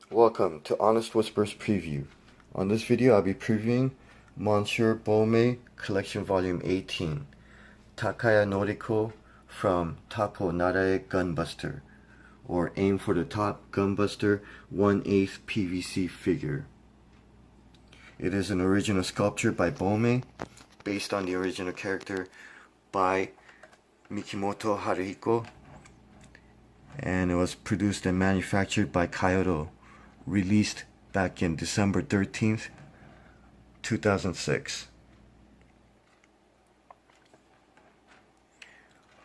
Welcome to Honest Whispers Preview. On this video I'll be previewing Mon-Sieur Bome Collection Volume 18, Takaya Noriko from Tapo Narae Gunbuster, or Aim for the Top Gunbuster 1/8 PVC Figure. It is an original sculpture by Bome, based on the original character by Mikimoto Haruhiko, and it was produced and manufactured by Kaiyodo. Released back in December 13th, 2006.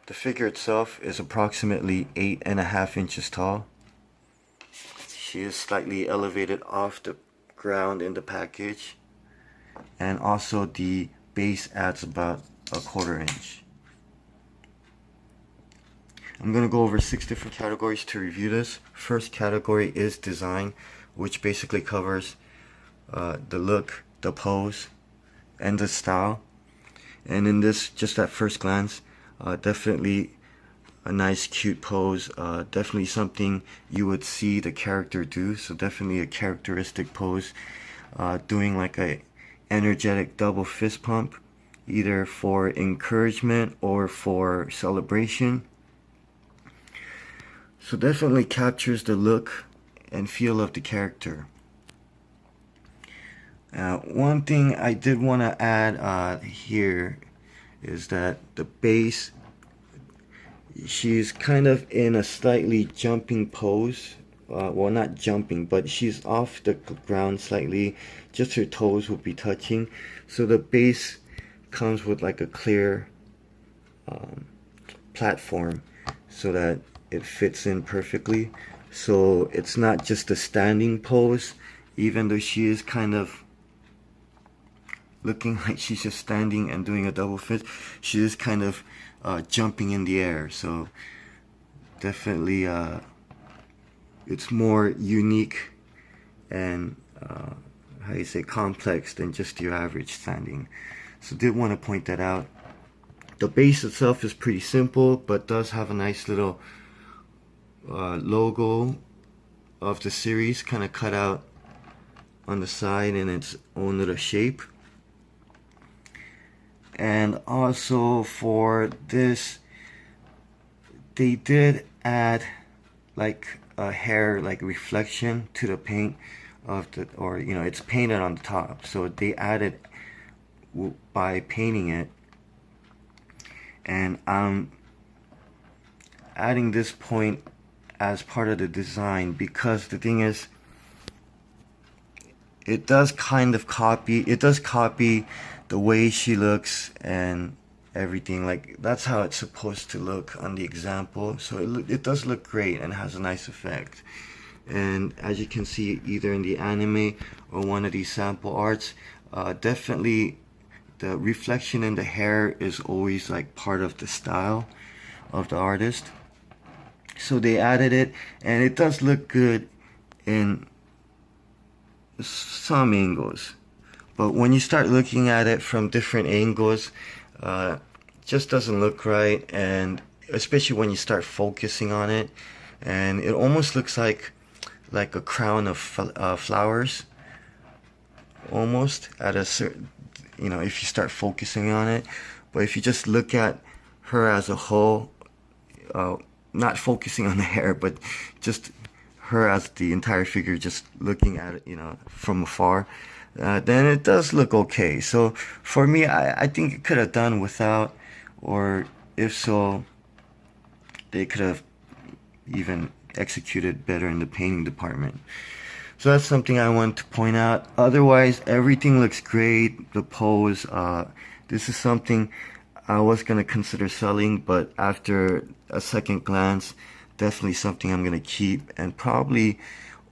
The figure itself is approximately 8.5 inches tall. She is slightly elevated off the ground in the package, and also the base adds about 1/4 inch. I'm going to go over 6 different categories to review this. First category is design, which basically covers the look, the pose, and the style. And in this, just at first glance, definitely a nice cute pose, definitely something you would see the character do, so definitely a characteristic pose, doing like a energetic double fist pump, either for encouragement or for celebration. So definitely captures the look and feel of the character. One thing I did want to add here is that the base, she's kind of in a slightly jumping pose. Well, not jumping, but she's off the ground slightly. Just her toes will be touching. So the base comes with like a clear platform so that it fits in perfectly. So it's not just a standing pose, even though she is kind of looking like she's just standing and doing a double fist. She is kind of jumping in the air. So definitely it's more unique and how you say, complex than just your average standing. So did want to point that out. The base itself is pretty simple, but does have a nice little logo of the series kind of cut out on the side in its own little shape. And also for this, they did add like a hair like reflection to the paint of the, or you know, it's painted on the top, so they added by painting it. And I'm adding this point as part of the design because the thing is, it does copy the way she looks and everything. Like, that's how it's supposed to look on the example. So it does look great and has a nice effect. And as you can see, either in the anime or one of these sample arts, definitely the reflection in the hair is always like part of the style of the artist. So they added it, and it does look good in some angles. But when you start looking at it from different angles, just doesn't look right, and especially when you start focusing on it, and it almost looks like a crown of flowers, almost at a certain, you know, if you start focusing on it. But if you just look at her as a whole, not focusing on the hair, but just her as the entire figure, just looking at it, you know, from afar, then it does look okay. So for me, I think it could have done without, or if so, they could have even executed better in the painting department. So that's something I want to point out. Otherwise, everything looks great. The pose, this is something I was going to consider selling, but after a second glance, definitely something I'm going to keep and probably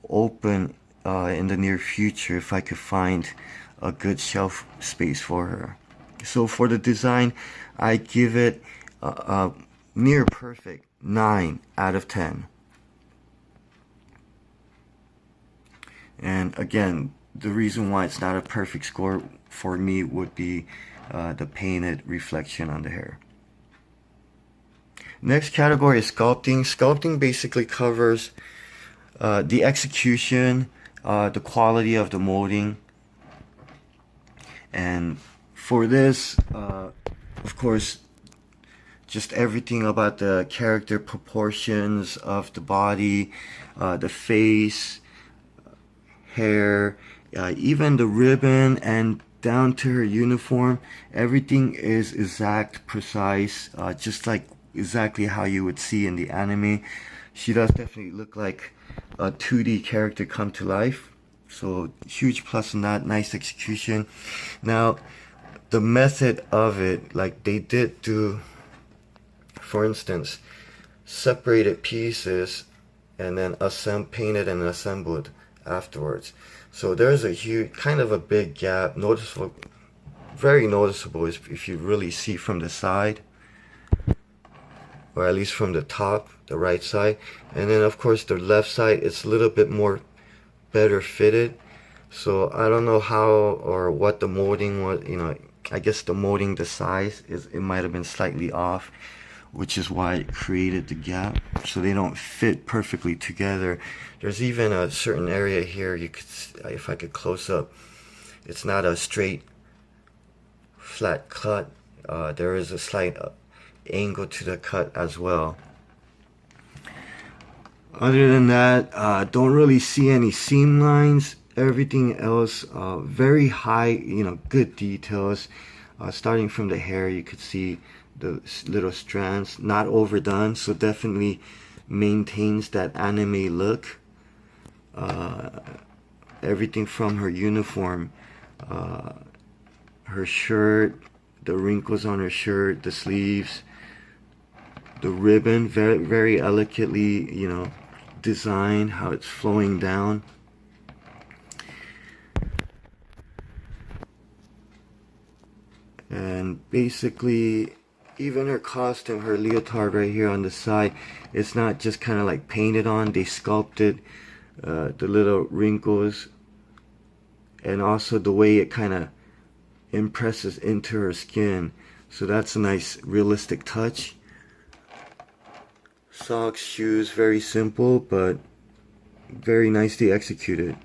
open in the near future if I could find a good shelf space for her. So for the design, I give it a near perfect 9 out of 10. And again, the reason why it's not a perfect score for me would be the painted reflection on the hair. Next category is sculpting. Sculpting basically covers the execution, the quality of the molding. And for this, of course, just everything about the character proportions of the body, the face, hair, even the ribbon, and down to her uniform, everything is exact, precise, just like exactly how you would see in the anime. She does definitely look like a 2D character come to life. So huge plus on that, nice execution. Now, the method of it, like they did do, for instance, separated pieces and then painted and assembled afterwards. So there's a huge, kind of a big gap, noticeable, very noticeable if you really see from the side, or at least from the top, the right side. And then of course the left side, it's a little bit more better fitted. So I don't know how or what the molding was, you know, I guess the molding, the size, it might have been slightly off, which is why it created the gap, so they don't fit perfectly together. There's even a certain area here, you could, if I could close up, it's not a straight flat cut. There is a slight angle to the cut as well. Other than that, don't really see any seam lines. Everything else, very high, you know, good details. Starting from the hair, you could see the little strands, not overdone, so definitely maintains that anime look. Everything from her uniform, her shirt, the wrinkles on her shirt, the sleeves, the ribbon, very, very elegantly, you know, designed, how it's flowing down. And basically, even her costume, her leotard right here on the side, it's not just kind of like painted on, they sculpted the little wrinkles, and also the way it kind of impresses into her skin. So that's a nice realistic touch. Socks, shoes, very simple but very nicely executed.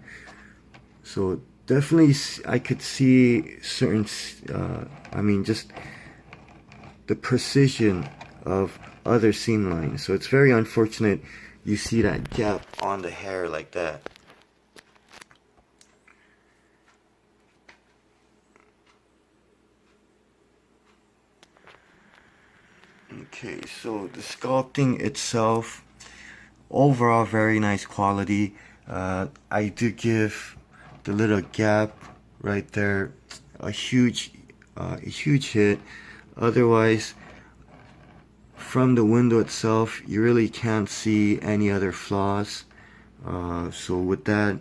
So definitely I could see certain, I mean, just the precision of other seam lines. So it's very unfortunate you see that gap on the hair like that. Okay, so the sculpting itself, overall very nice quality. I do give the little gap right there a huge hit. Otherwise, from the window itself, you really can't see any other flaws. So with that,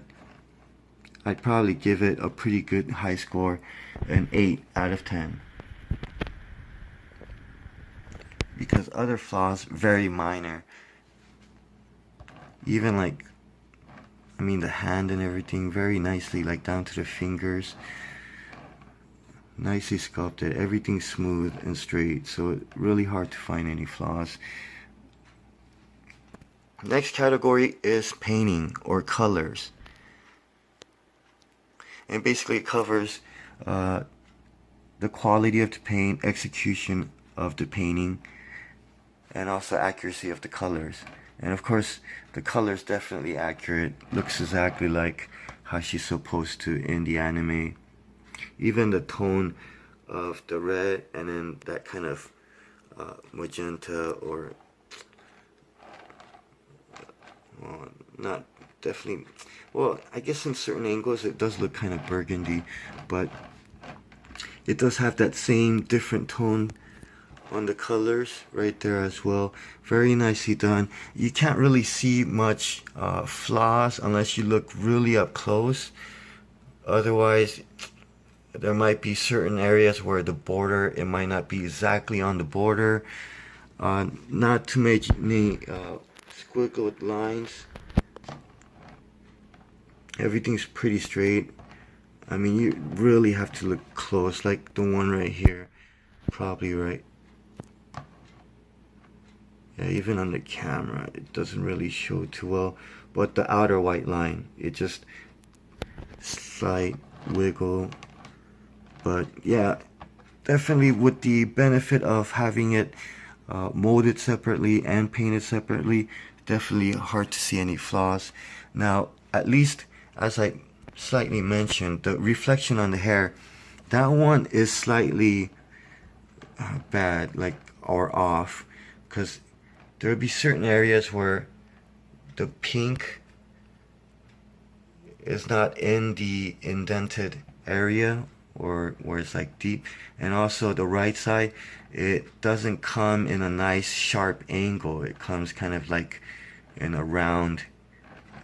I'd probably give it a pretty good high score, an 8 out of 10. Because other flaws, very minor. Even like, I mean, the hand and everything, very nicely, like down to the fingers. Nicely sculpted, everything smooth and straight, so really hard to find any flaws. Next category is painting or colors. And basically it covers the quality of the paint, execution of the painting, and also accuracy of the colors. And of course, the color's definitely accurate, looks exactly like how she's supposed to in the anime. Even the tone of the red and then that kind of magenta, or well, not definitely, well, I guess in certain angles it does look kind of burgundy, but it does have that same different tone on the colors right there as well. Very nicely done. You can't really see much flaws unless you look really up close. Otherwise, there might be certain areas where the border, it might not be exactly on the border. Not to make any squiggled lines. Everything's pretty straight. I mean, you really have to look close, like the one right here. Probably right. Yeah, even on the camera, it doesn't really show too well. But the outer white line, it just slight wiggle. But yeah, definitely with the benefit of having it molded separately and painted separately, definitely hard to see any flaws. Now, at least as I slightly mentioned, the reflection on the hair, that one is slightly bad, like, or off, because there would be certain areas where the pink is not in the indented area, or where it's like deep, and also the right side, it doesn't come in a nice sharp angle. It comes kind of like in a round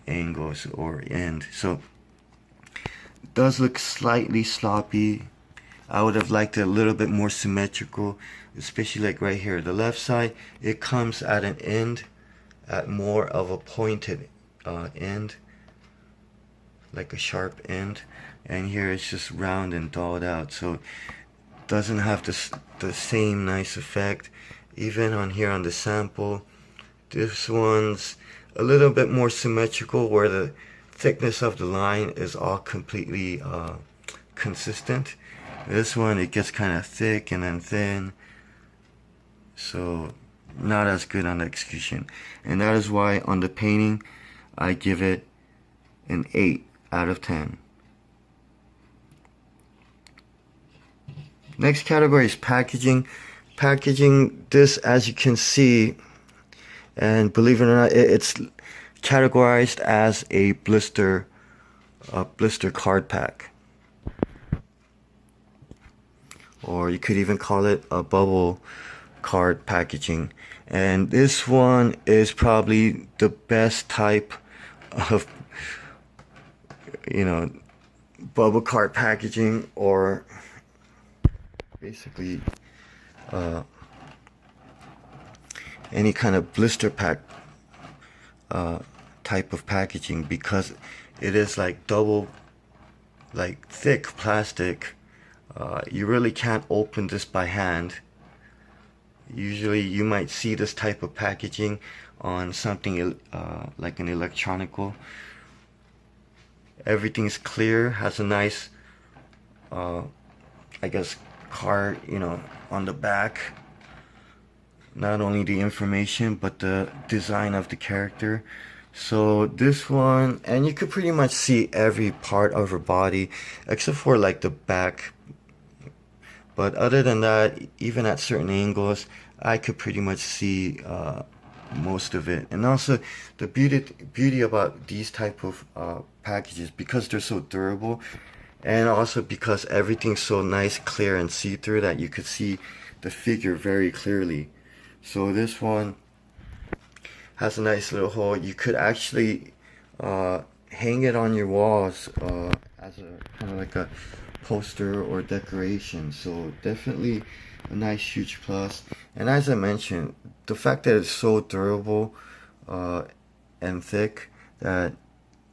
angles or end, so it does look slightly sloppy. I would have liked it a little bit more symmetrical, especially like right here. The left side, it comes at an end, at more of a pointed end, like a sharp end, and here it's just round and dulled out, so it doesn't have the same nice effect. Even on here on the sample, this one's a little bit more symmetrical, where the thickness of the line is all completely consistent. This one, it gets kind of thick and then thin, so not as good on the execution. And that is why on the painting, I give it an 8 out of 10. Next category is packaging. Packaging, this, as you can see, and believe it or not, it's categorized as a blister card pack, or you could even call it a bubble card packaging. And this one is probably the best type of, bubble card packaging, or basically any kind of blister pack type of packaging, because it is like double, like thick plastic. You really can't open this by hand. Usually you might see this type of packaging on something like an electronical. Everything's clear, has a nice I guess card, on the back. Not only the information, but the design of the character. So this one, and you could pretty much see every part of her body except for like the back. But other than that, even at certain angles, I could pretty much see most of it. And also the beauty about these type of packages, because they're so durable, and also because everything's so nice, clear, and see-through, that you could see the figure very clearly. So this one has a nice little hole. You could actually hang it on your walls as a kind of like a poster or decoration. So definitely a nice huge plus. And as I mentioned, the fact that it's so durable and thick, that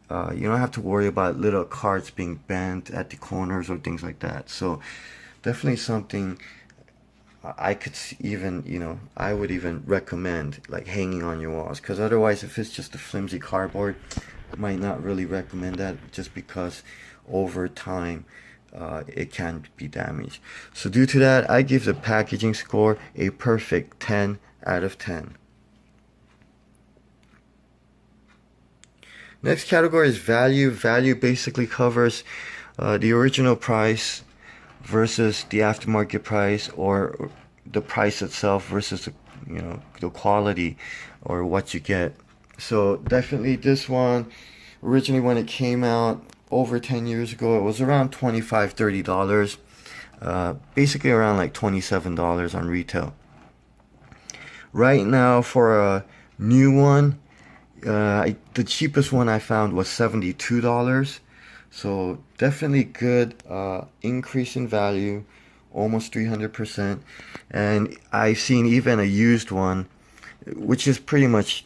you don't have to worry about little cards being bent at the corners or things like that. So definitely something I could even, I would even recommend like hanging on your walls, because otherwise, if it's just a flimsy cardboard, I might not really recommend that, just because over time it can be damaged. So due to that, I give the packaging score a perfect 10 out of 10. Next category is value. Value basically covers the original price versus the aftermarket price, or the price itself versus the quality or what you get. So definitely this one, originally when it came out over 10 years ago, it was around $25-$30, basically around like $27 on retail. Right now, for a new one, the cheapest one I found was $72. So definitely good increase in value, almost 300%. And I've seen even a used one, which is pretty much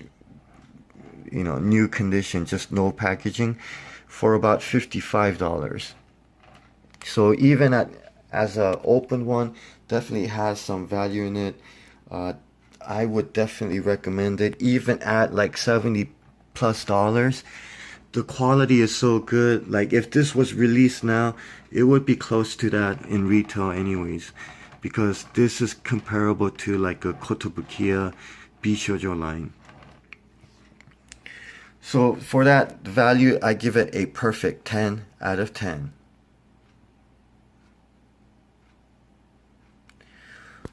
new condition, just no packaging, for about $55. So even as a open one, definitely has some value in it. I would definitely recommend it, even at like $70+ the quality is so good. Like if this was released now, it would be close to that in retail anyways, because this is comparable to like a Kotobukiya Bishojo line. So for that value, I give it a perfect 10 out of 10.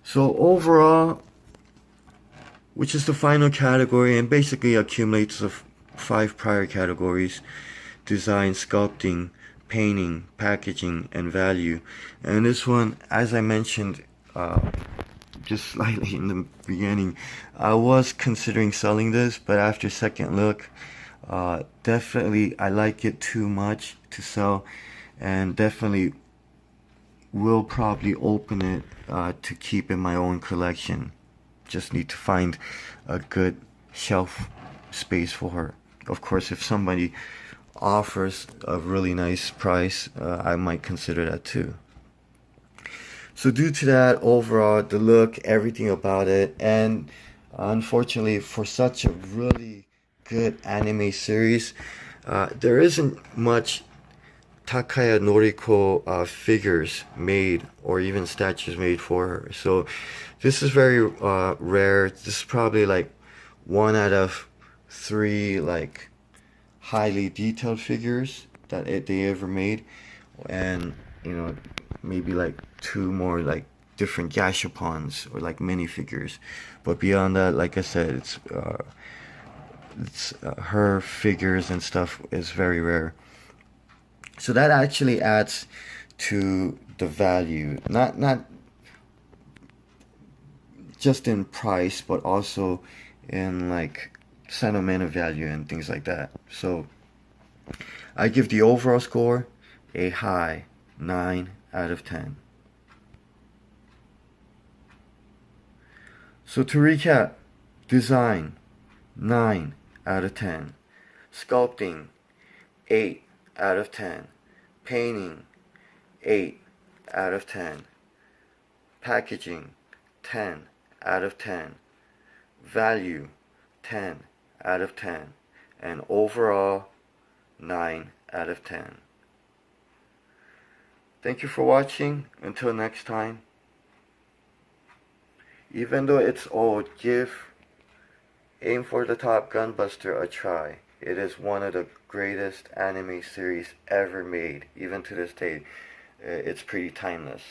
So overall, which is the final category and basically accumulates of 5 prior categories: design, sculpting, painting, packaging, and value. And this one, as I mentioned just slightly in the beginning, I was considering selling this, but after second look, definitely I like it too much to sell, and definitely will probably open it to keep in my own collection. Just need to find a good shelf space for her. Of course, if somebody offers a really nice price, I might consider that too. So due to that, overall, the look, everything about it, and unfortunately for such a really good anime series, there isn't much Takaya Noriko figures made or even statues made for her. So this is very rare. This is probably like 1 out of 3 like highly detailed figures that they ever made, and you know, maybe like 2 more like different gashapons or like minifigures. But beyond that, like I said, it's her figures and stuff is very rare. So that actually adds to the value, not just in price, but also in like sentimental value and things like that. So I give the overall score a high 9 out of 10. So to recap: design 9 out of 10, sculpting 8 out of 10, painting 8 out of 10, packaging 10 out of 10, value 10 out of 10, and overall 9 out of 10. Thank you for watching. Until next time. Even though it's old, give Aim for the Top Gunbuster a try. It is one of the greatest anime series ever made. Even to this day, it's pretty timeless.